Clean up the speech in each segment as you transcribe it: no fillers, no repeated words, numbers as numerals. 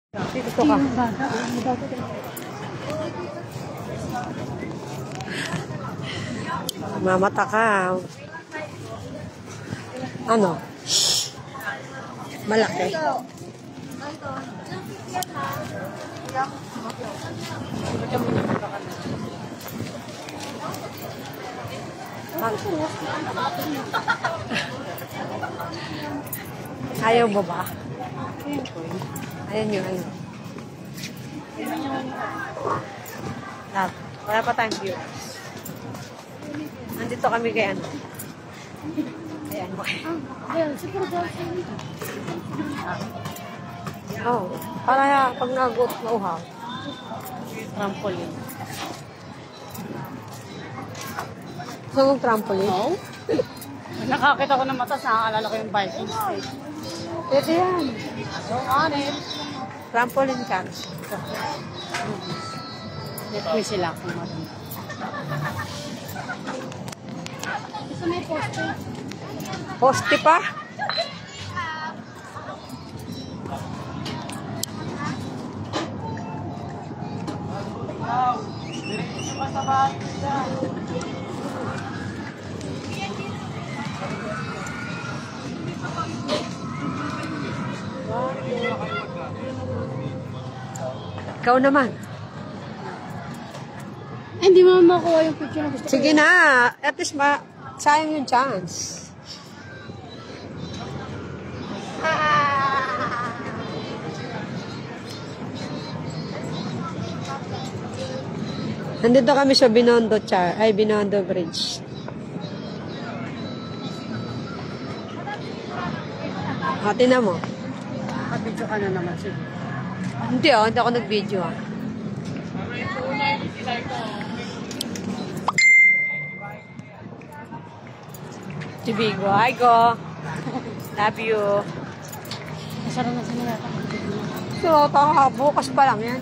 Dito ka. Mamata ka. Ano? Malaki. Ayaw mo ba? Ayan yung ano. Wala pa tayong viewers. Nandito kami kay ano. Ayan mo kayo. Oo. Para pag nagot, mauhaw. Trampoline. Gusto mong trampoline? Oo. Nakakita ko ng mata, nakakaalala ko yung biking stage. Ito yan. So, anin. Trampoline ka. Let me sila kung mati. Gusto may poste. Poste pa? Ikaw naman. Hindi mo makuha yung picture na gusto ko. Sige na. At least sayang yung chance. Nandito kami sa Binondo Binondo Bridge. Tingnan mo. Nakabidyo ka na naman. Sige. Hindi ako nag-video ah. Tibigo, hi go. Love you. Masarap na sila yata. So, bukas pa lang yan.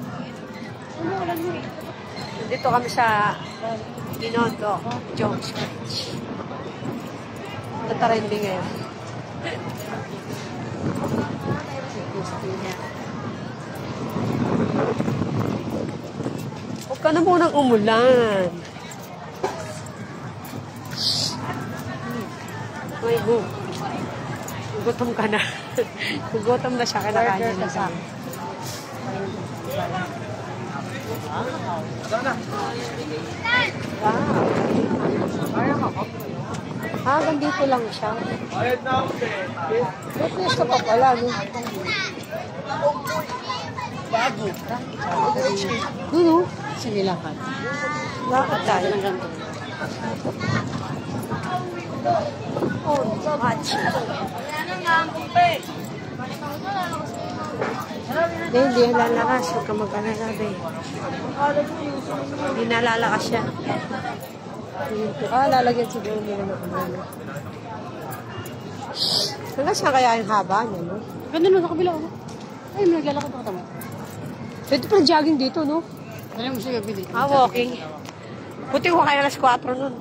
Dito kami sa Binondo, Jones Bridge. Natarendi ngayon. Huwag ka na munang umulan. Ay, go. Gutom ka na. Gutom na siya, kinakain na siya. Hanggang dito lang siya. Witness ka pa pala, no? Bago. Doon, no? Sige lakad. Lakad tayo. Ng ganito. Oh, hachi. Hindi lalakas. Huwag ka mag-alala, be. Hindi nalalakas siya. Lalagyan siguro nila ng ano. Hanggang saan kaya yung haba niya, no? Ganda nun sa kabila ako. Ay, may naglalakad ako tama. Pwede pa jogging dito, no? Dali mo siya gabili. Walking. Puti ko kaya alas 4 nun.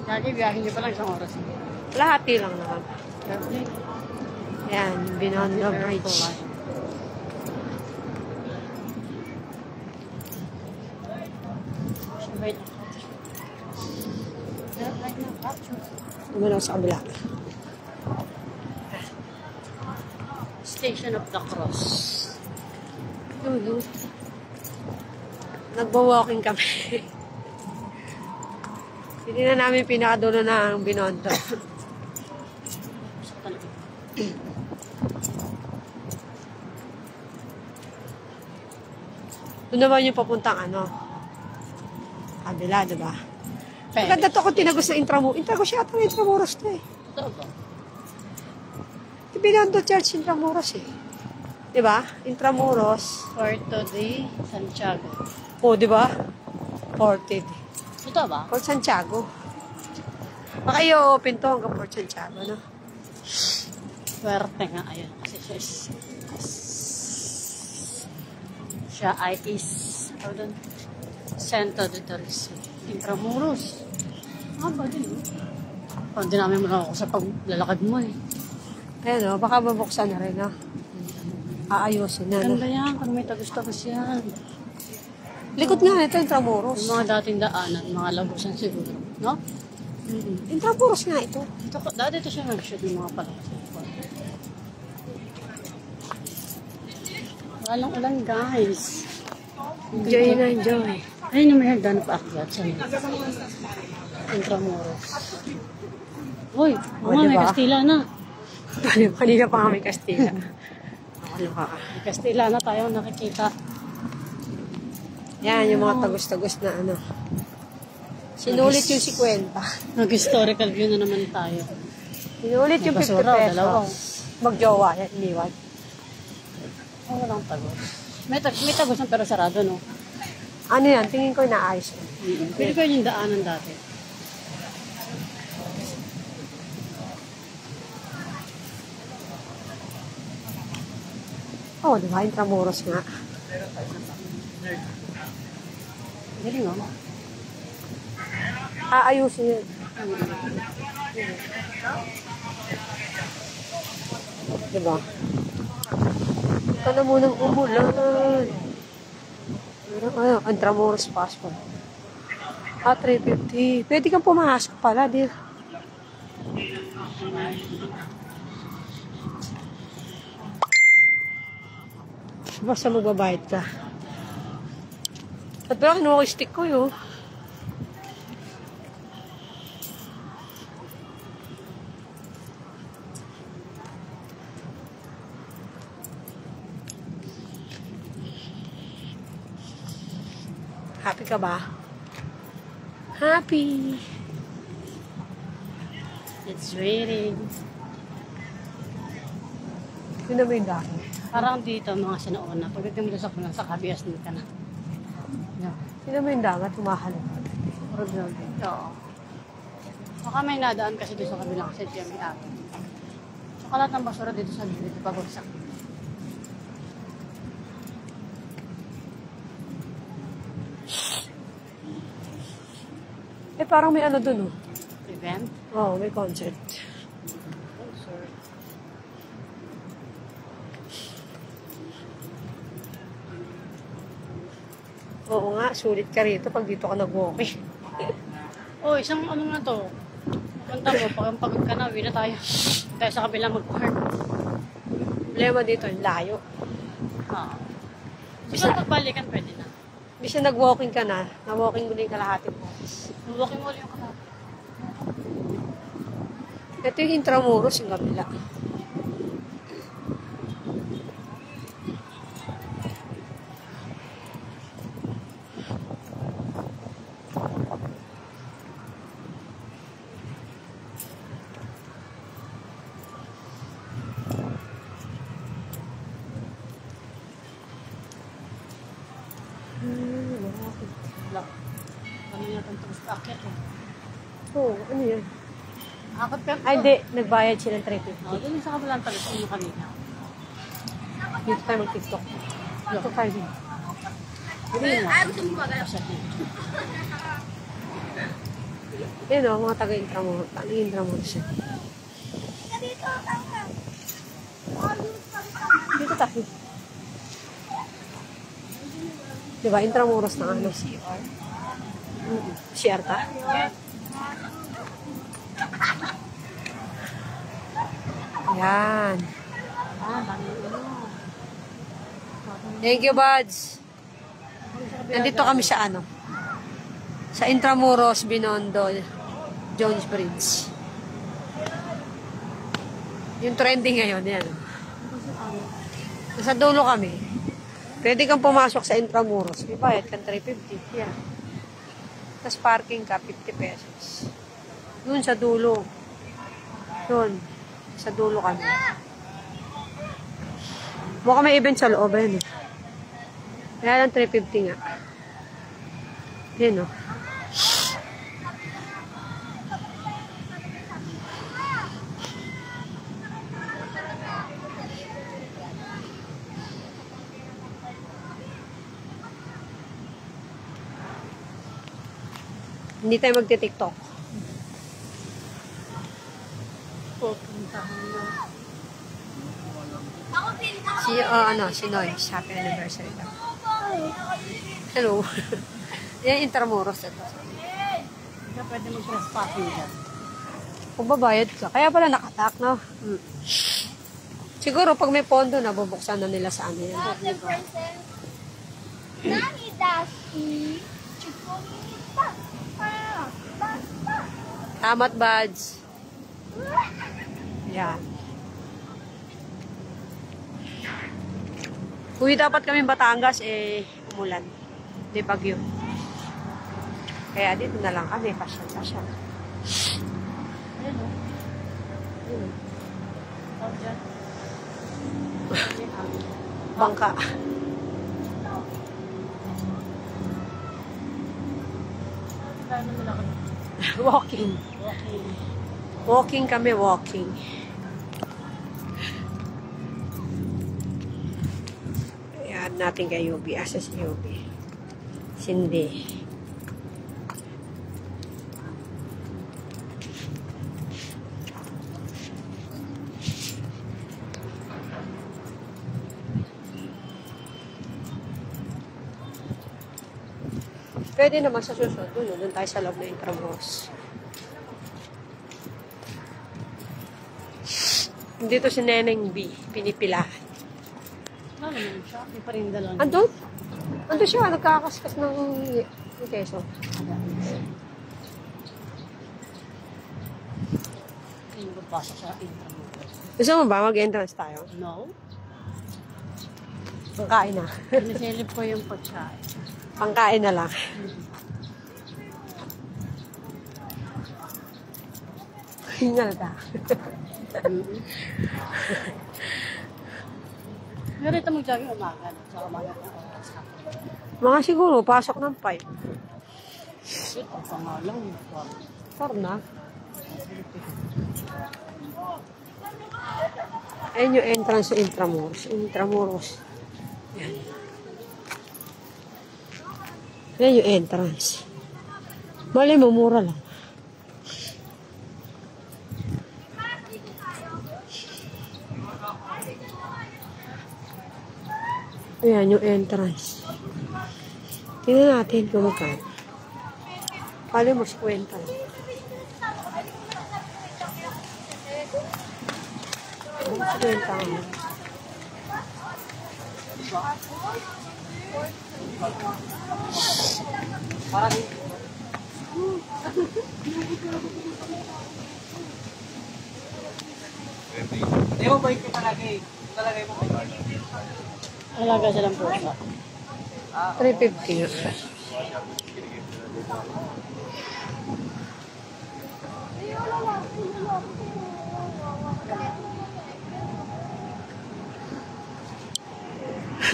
Lagi, biyahin niyo pa lang isang oras. Lahati lang naman. Yan, Binondo Bridge. Tumalaw sa kabila. Station of the Cross. Nagwa-walking kami. Hindi na namin pinakadulo ng Binondo. Doon naman yung papuntang ano. Kabila, diba? Maganda to kung tinagos na Intramuros. Intramuros yata na Intramuros to eh. Binondo Church, Intramuros eh. Diba? Intramuros. Puerto de Santiago. O, diba? Ported. Ito ba? Port Santiago. Baka i-open to hanggang Port Santiago, no? Swerte nga, ayun. Kasi siya ay Centro de Tourism. Intramuros. Ba din, no? Hindi namin mo ako sa paglalakad mo, eh. Ayan, no? Baka mabuksan na rin, no? Aayusin na. Ganda yan, kung may tagos-tagos yan. Likod nga ito, Intramuros. Yung mga dating daanan, mga lagusan siguro. No? Intramuros nga ito. Dati ito siya nag-shoot ng mga palakas. Walang ulan, guys. Enjoy na enjoy. Ayun yung may hagdan pa akyat sa Intramuros. Uy, mga may diba? Kastila na. Kanina pa kami Kastila. Ano ka? May Kastila na tayo nakikita. Yan, yung mga tagos-tagos na ano. Sinulit yung 50. Nag-historical view na naman tayo. Sinulit yung May 50 basura, pesos. dalawa. Magjowa yan, iniwan. Oh, walang tagos. May tagos na pero sarado, no? Ano yan? Tingin ko inaayos yan. Pwede ko yun yung daanan dati. Oo, di ba? Intramuros nga. Galing, oh. Aayusin yan. Diba? Ika na munang umulan. Pero ano, Intramuros passport. 350. Pwede kang pumasok pala, di. Basta magbabayad ka. At parang kinuha ko yung stick ko yun. Happy ka ba? Happy! It's raining. Yun na may dami. Parang dito, mga sinauna. Pagdating mo sa pulang sa kabias din ka na. Yeah. Yun na may dagat, tumahalin. Puro building. Oo. Baka may nadaan kasi doon sa kabilang set yung may ato. Saka lahat ng basura dito sa dito pagwagsak. Parang may ano dun, oh. Event? Oo, may concert. Oo nga, sulit ka rito pag dito ka nag-walking. Oh, isang ano na to. Punta mo, pagod ka na, uwi na tayo. Tayo sa kabila mag-park. Problema dito, layo. Oo. Siguro pagbalikan pwede na. Hindi siya nag-walking ka na, na-walking mo na yung kalahating oras. Walking mo yung kalap. Ito yung Intramuros, yung kabila. Wala. Ano nga itong tapos packet eh. Oo, ano yan? Akot ka. Ay, hindi. Nagbayad siya ng 350. Oh, doon sa kabilang talis mo kanina. Dito tayo mag-tiktok. Dito tayo din. Hindi mo. Pasat na. Yan o, mga taga-Intramuros. Taga-Intramuros siya. Dito tayo. Diba, Intramuros na ano? CR. CR ta? Yan. Ah, dami ano. Thank you, buds. Nandito kami sa ano? Sa Intramuros, Binondo, Jones Bridge. Yung trending ngayon, yan. Nasa dulo kami. Pwede kang pumasok sa Intramuros. May bayad kang 350. Yan. Tapos parking ka, 50 pesos. Doon sa dulo. Doon. Sa dulo kami. Mukha may event sa loob. Ayan eh. Kaya lang 350 nga. Yan o. Hindi tayo magti-tiktok. Pupuntahan na. Si Noyce. Happy anniversary daw. Hello. Yan, Intramuros ito. Hindi ka pwede mag-trespassing dyan. Kung babayad ka. Kaya pala nakatak, no? Siguro pag may pondo na, bubuksan na nila sa ano yan. Nani dasi? Chukumita. Tamat, buds. Yan. Uy, dapat kami Batangas, umulan. Di bagyo. Kaya dito na lang kami, pasyal. Ayun o. Tawag dyan. Bangka. Tayo na nila kami. Walking. Walking kami, walking. Ayan natin kay Yubi. Asa si Yubi? Cindy. Pwede naman sa susunod. Doon tayo sa loob na Intramuros. Dito si Neneng B. Pinipilahan. Ano naman siya? May parinda lang. Andun? Andun siya. Nagkakaskas ng keso. Kaya magpasok sa Intramuros. Gusto mo ba? Mag-entrance tayo? No? Pangkain na. Pinisilip ko yung pagkain. Pangkain na lang. Hingal ka. Pero ito mag-jogging umaga. Sa umaga ng oras ka. Mga siguro, pasok ng 5. Shit, ang pangalang. Par na. Ayun yung entrance sa Intramuros. Intramuros. Yan. Yan yung entrance. Mali mo, mura lang. Ayan yung entrance. Tingnan natin kung magkano. Kali mo 50 lang. Mas 50 lang. Hindi mo ba ito palagay? Talagay mo kayo. Alaga siya ng pusa. 350 nga.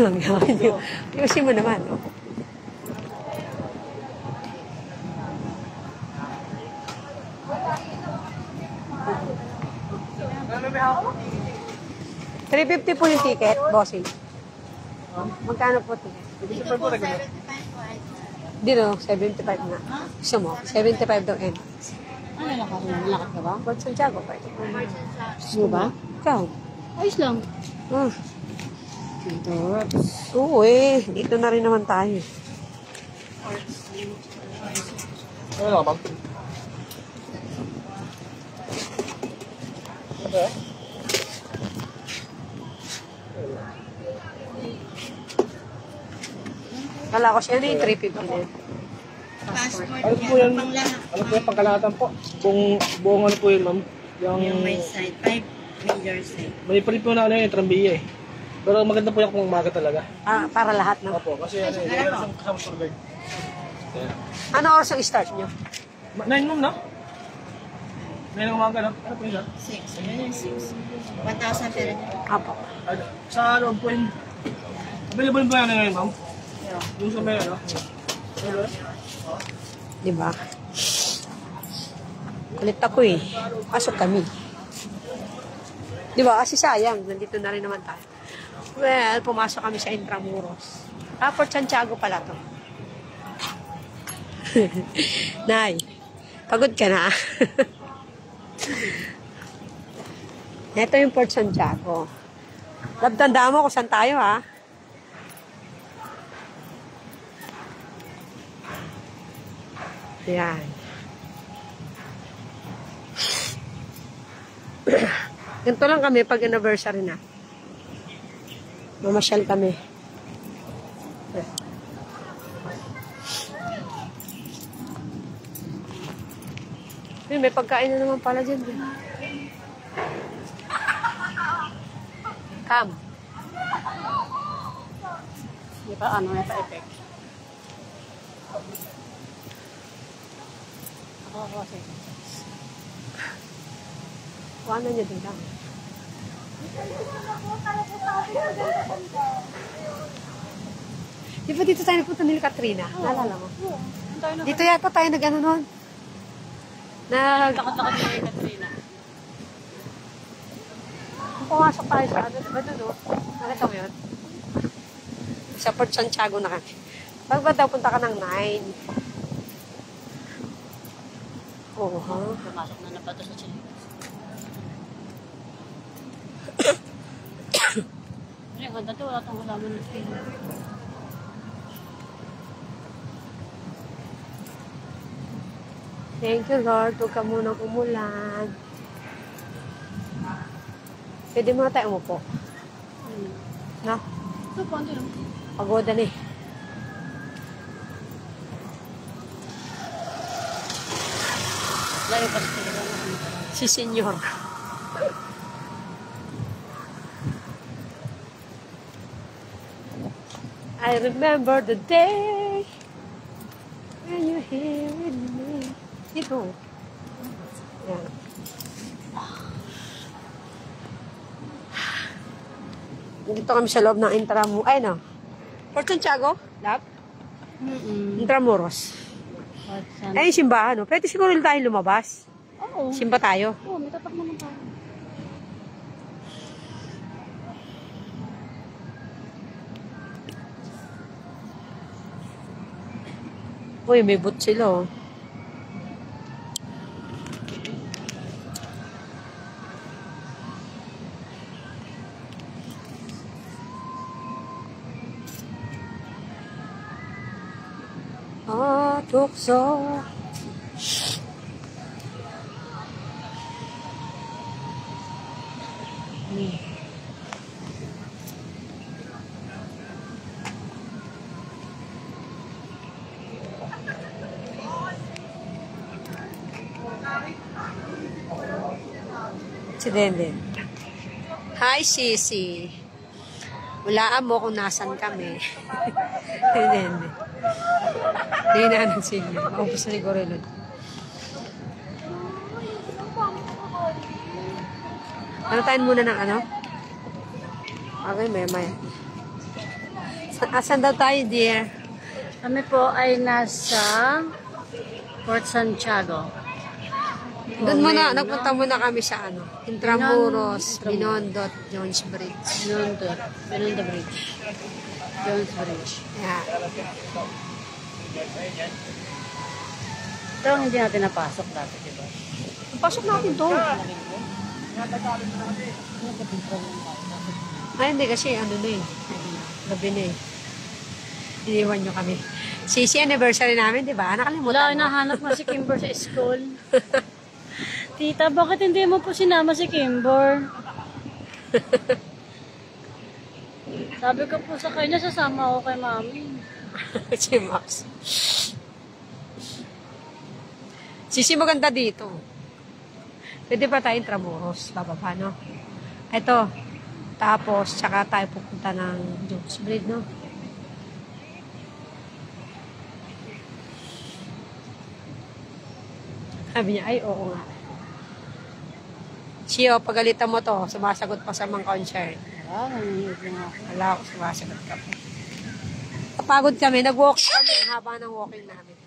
Ang gawin niyo. Ayusin mo naman, no? $350 po yung ticket, bossing. Magkano po ticket? Dito, 75 nga. Gusto mo? 75 daw end. Ano lakad ka ba? Port Santiago pa ito. Gusto mo ba? Ikaw? Ayos lang. Ah. Oo dito na rin naman tayo. Ano ka ba? Kala ko siya na yung 350 na yun. Ano po yan? Ano po yung pangkalahatan po? Buong ano po yun, ma'am? Yung may side, 5 major side. May pa rin po na ano yung trambiya eh. Pero maganda po yung kung umaga talaga. Ah, para lahat na. Opo, kasi ano eh, meron siyang kasama tour guide. Ano oras ang start nyo? 9 ma'am, no? 9 ng umaga, no? Ano po yun, ha? 6. Yun yung 6. 1,000 pero Apo. Sa loob po yun. Available ba yan ngayon, ma'am? Yung sa may ano? Diba? Kulit ako eh. Pasok kami. Diba? Kasi sayang. Nandito na rin naman tayo. Well, pumasok kami sa Intramuros. Port Santiago pala to. Nay, pagod ka na. Ito yung Port Santiago. Lab, tandaan mo kung saan tayo, ha? Yan. Ganito lang kami pag anniversary na. Mamasyal kami. May pagkain na naman pala dyan. Kam. Di pa ano, may pa-effect. Ako kasi. Kuha na niya din lang. Di ba dito tayo nagpunta ni Katrina? Naalala mo? Dito yata tayo nag-ano nun. Takot-takot yung kay Katrina. Kung pumasok tayo sa ano, diba doon, no? Nakita mo yun? Sa Port Santiago na kami. Pag ba daw punta ka ng 9? Oo, ha? Pumasok na nabato sa Chilipas. Ay, ang ganda to. Wala itong halaman na film. Thank you, Lord. Huwag ka munang umulan. Pwede mo na tayo umupo. No? Ito, konti lang. Pagoda na eh. Layo pa sila. Si Senyor. I remember the day when you're here with me. Dito. Yan. Dito kami sa loob ng Intramuros. Ay, no. Port Santiago? Lab? Intramuros. Ay, yung simbahan, no? Pwede siguro tayo lumabas. Oo. Simba tayo. Oo, may tatak naman tayo. Uy, may boot sila, oh. Tukso. Si Denden. Hi, Sisi. Walaan mo kung nasan kami. Si Denden. Hindi na ng silyo. Maubos na ni Gorelod. Panatain muna ng ano? Okay, maya. Asan daw tayo, dear? Kami po ay nasa Port Santiago. Doon muna, nagpunta muna kami sa ano? Intramuros, Binondo, Jones Bridge. Binondo Bridge. Jones Bridge. Yeah. Ito ang hindi natin napasok dati, di ba? Pasok natin to. Ay, hindi kasi ano na eh. Gabi na eh. Iniwan nyo kami. Sisi, anniversary namin, di ba? Nakalimutan Wala, nahanap mo si Kimber sa school. Tita, bakit hindi mo po sinama si Kimber? Sabi ko po sa kanya, sasama ako kay mami. Si Max. Sisi, maganda dito. Pwede pa tayo Intramuros. Bababa, no? Ito. Tapos, tsaka tayo pupunta ng Jones Bridge, no? Sabi niya, ay, oo nga. Siyo, pagalitan mo to, sumasagot pa sa mga concert. Wala, nangyayot lang ako. Wala ako, sumasagot ka pa. Kapagod kami, nag-walking kami, ang haba ng walking namin.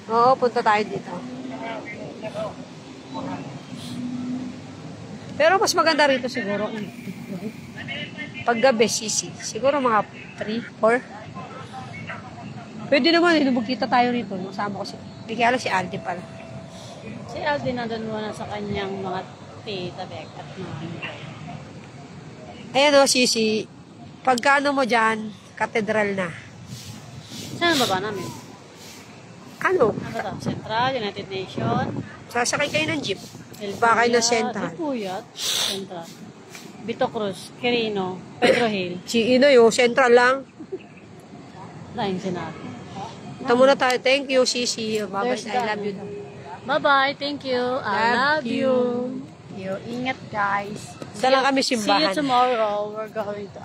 Oo, punta tayo dito. Pero mas maganda rito siguro. Pag gabi, sisi. Siguro mga 3, 4. Pwede naman, inubog-kita tayo rito. Nasama ko si... Hindi kaya lang si Aldi pala. Si Aldi nandun muna sa kanyang mga tita, Beck, at mami. Ayan o, Sisi. Pagkano mo dyan, katedral na. Saan ang baba namin? Ano? Ano to? Central, United Nation. Sasakay kayo ng jeep. Bakay na Central. Puyat. Central. Vito Cruz, Quirino, Pedro Hill. Si Inoy, oh, Central lang. Dahil sinabi. Ito muna tayo. Thank you, Sisi. Bye-bye. There's I love you. Bye-bye. Thank you. I love you. Ingat, guys. Isa lang kami See you simbahan. tomorrow. We're going to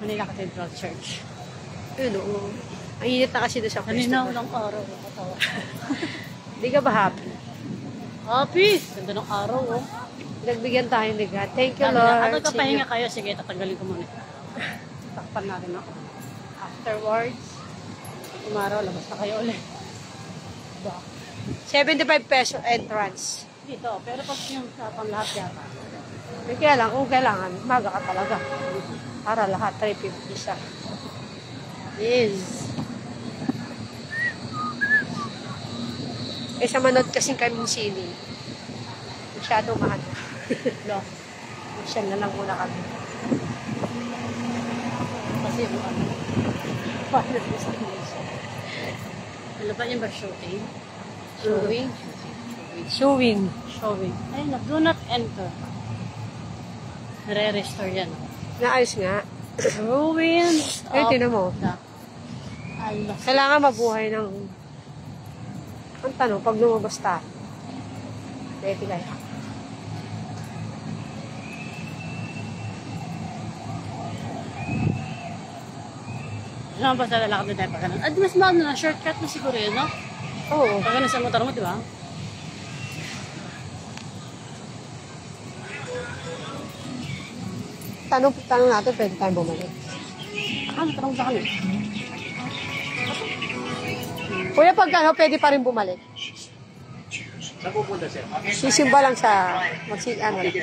Manila Cathedral Church. Yun, oo. Ang init na kasi doon sa Kanina festival. walang araw. Nakatawa. Hindi ka ba happy? Happy! Ganda ng araw, oh. Nagbigyan tayo ni God. Thank you, Sabi Lord. na, ano pahinga kayo? Sige, tatanggalin ko muna. Takpan natin ako. Afterwards, umaraw, labas na kayo ulit. Ba? 75 peso entrance. Dito, pero pag yung sa lahat yata. May kaya lang, kung kailangan, maga ka talaga. Para lahat, 350 siya. Yes. Eh, sa manood kasing kami sini. Masyado mahal. No. Masyal na lang muna kami. Kasi yung ano, final destination. Ano ba yung ba shooting? Showing? Showing. Showing. Ayun na, do not enter. Nare-restore yan. Naayos nga. Ruins Eh, of tinan mo. the Alas. Kailangan mabuhay ng... Ang tanong, pag lumabas tayo. Pwede kaya. Ano ba sa lalakad na tayo pag ganun? Mas maano na, shortcut na siguro yun, no? Oo. Pag ganun sa motor mo, di ba? Tanong natin, pwede tayong bumalik. Ano, tanong sa kanya? Kuya, pag ano, pwede pa rin bumalik. Saan pupunta, sir? Sisimba lang sa... ano lang.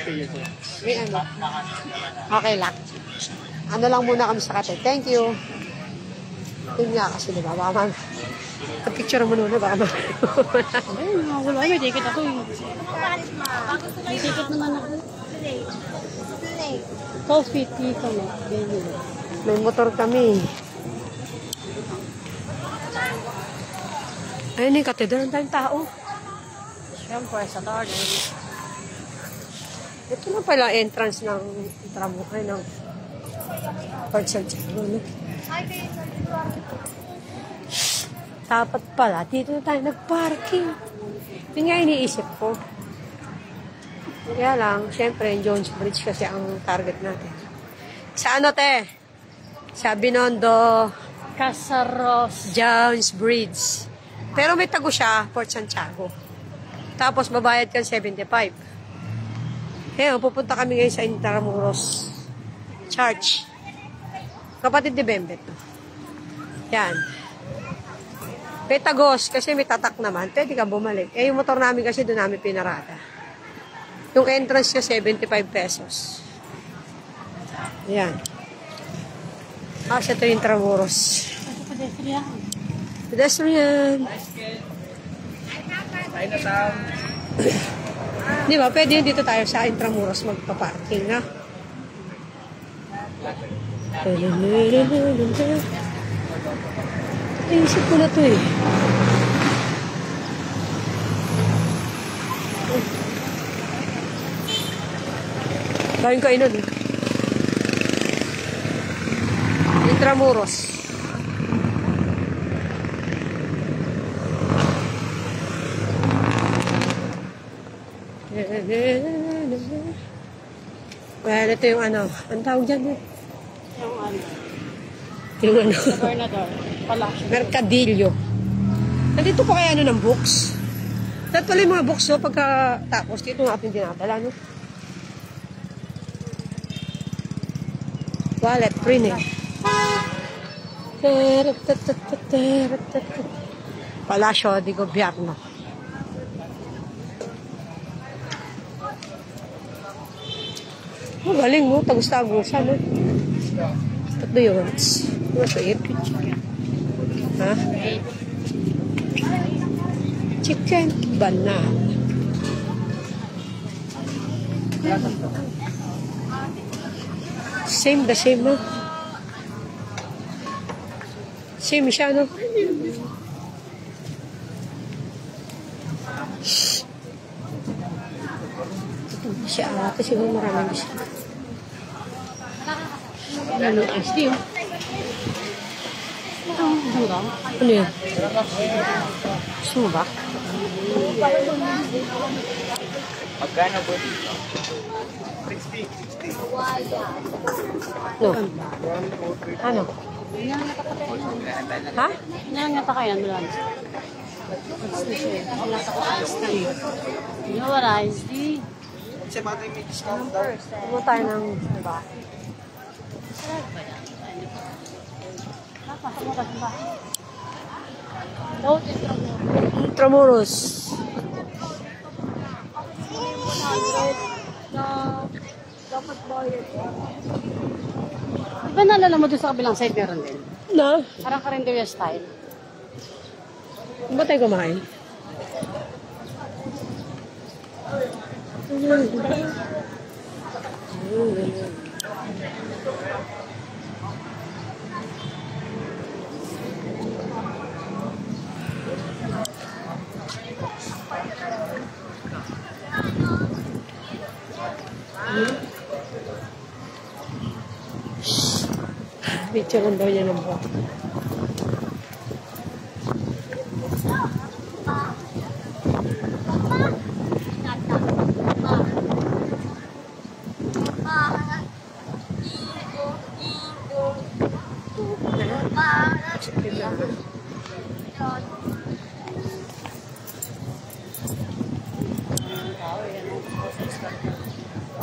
May ano. Okay lang. Ano lang muna kami sa kate. Thank you. Yun nga kasi, di ba? Baka picture mo muna, baka Ayun, wala. May ticket ako. May ticket naman ako. Coffee, tea, kami. May motor kami. Ayun yung katedral, ang daming tao. Siyempre, sa garden. Ito na pala entrance ng Tramucay ng Port Santiago. No? Dapat pala, dito na tayo nag-parking. Yun nga iniisip ko. Kaya lang, syempre, yung Jones Bridge kasi ang target natin. Sa ano, te? Sa Binondo, Casaros. Jones Bridge. Pero may tago siya, Port Santiago. Tapos, babayad ka 75. Kaya, pupunta kami ngayon sa Intramuros Church. Kapatid ni Bembet. Yan. May tagos, kasi may tatak naman. Pwede ka bumalik. Eh, yung motor namin kasi doon namin pinarada. Yung entrance niya, 75 pesos. Yan. Ito yung Intramuros. Ito pa pedestrian. Pedestrian. Chinatown. Di ba? Pwede yun dito tayo sa Intramuros magpa-parking, ha? Naisip ko na to eh. Kain kainan eh. Intramuros. Well, ito yung ano. Ang tawag dyan eh. Yung ano, Yung ano. Gobernador. Palacio. Mercadillo. Nandito pa kaya ano ng books? Lahat pala yung mga books, no? Pagkatapos, dito nga ating dinadala, no? Wallet, printing. Palacio di Gobyerno. Oh, galing mo. Tagus-tagusan, no? Tatlo yun. Masweet. Ha? Chicken banana. Same, the same, no? Same siya, no? Ito siya, ate. Siguro maraming siya. Ano, SD, oh. Ano ba? Ano yan? Gusto mo ba? Magkano po? No. Ano? Ha? Nangangata kayo, ano lang? Ano wala, SD? Kasi mga may discount daw. Ano tayo ng iba? Pasok mo kasi ba? Load Intramuros. Dapat bayad. Di ba naalala mo doon sa kabilang side meron din? Na? Parang karinderya style. Ano ba tayo kumain? Picture lang daw niya ng buwan.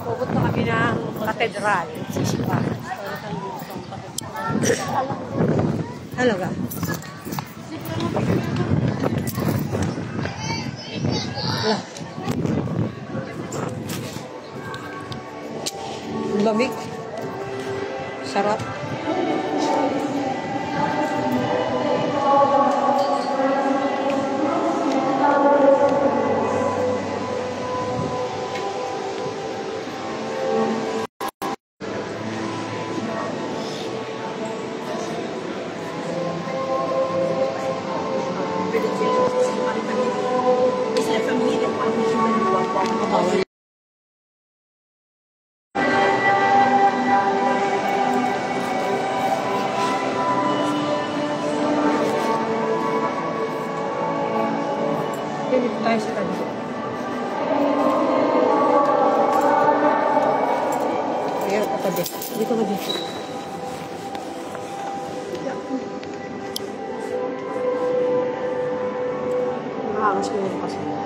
Pupunta kami ng katedral. Talaga? Wala. Lamig. Sarap. Dito tayo sa tabi. Ayan, katabi. Dito ka dito. Nakakas mo yung kasi.